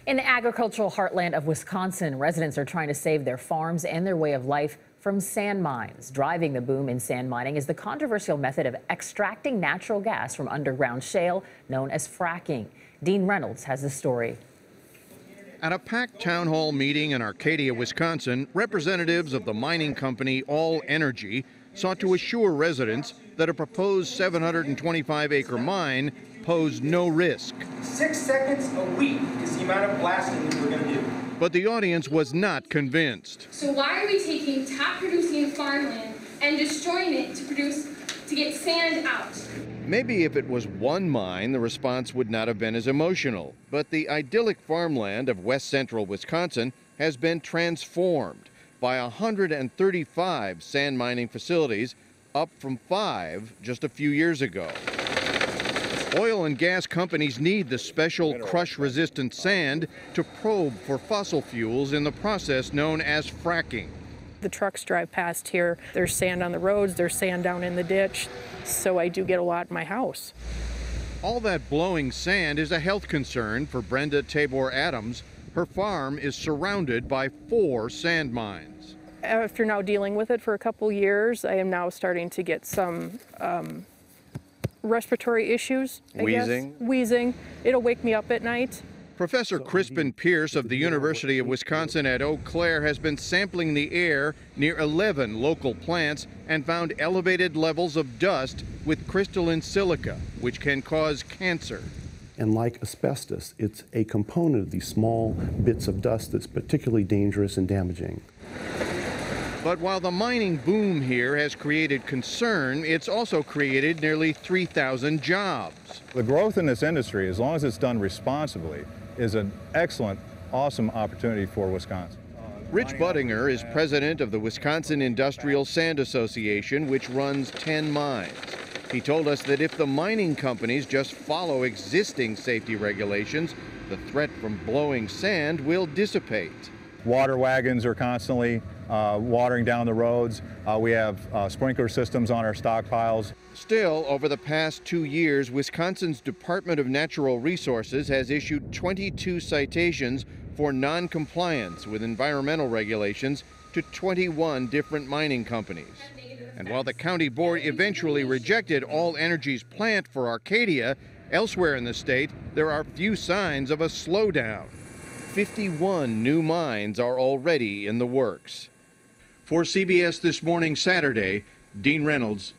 In the agricultural heartland of Wisconsin, residents are trying to save their farms and their way of life from sand mines. Driving the boom in sand mining is the controversial method of extracting natural gas from underground shale known as fracking. Dean Reynolds has the story. At a packed town hall meeting in Arcadia, Wisconsin, representatives of the mining company All Energy sought to assure residents that a proposed 725-acre mine posed no risk. 6 seconds a week is the amount of blasting that we're going to do. But the audience was not convinced. So why are we taking top producing farmland and destroying it to get sand out? Maybe if it was one mine, the response would not have been as emotional. But the idyllic farmland of west central Wisconsin has been transformed by 135 sand mining facilities, up from 5 just a few years ago. Oil and gas companies need the special crush-resistant sand to probe for fossil fuels in the process known as fracking. The trucks drive past here. There's sand on the roads, there's sand down in the ditch, so I do get a lot in my house. All that blowing sand is a health concern for Brenda Tabor Adams. Her farm is surrounded by 4 sand mines. After now dealing with it for a couple years, I am now starting to get some respiratory issues, I guess. Wheezing. It'll wake me up at night. Professor Crispin Pierce of the University of Wisconsin at Eau Claire has been sampling the air near 11 local plants and found elevated levels of dust with crystalline silica, which can cause cancer. And like asbestos, it's a component of these small bits of dust that's particularly dangerous and damaging. But while the mining boom here has created concern, it's also created nearly 3,000 jobs. The growth in this industry, as long as it's done responsibly, is an excellent, awesome opportunity for Wisconsin. Rich Buttinger is president of the Wisconsin Industrial Sand Association, which runs 10 mines. He told us that if the mining companies just follow existing safety regulations, the threat from blowing sand will dissipate. Water wagons are constantly watering down the roads. We have sprinkler systems on our stockpiles. Still, over the past 2 years, Wisconsin's Department of Natural Resources has issued 22 citations for non-compliance with environmental regulations to 21 different mining companies. And while the county board eventually rejected All Energy's plant for Arcadia, elsewhere in the state, there are few signs of a slowdown. 51 new mines are already in the works. For CBS This Morning Saturday, Dean Reynolds,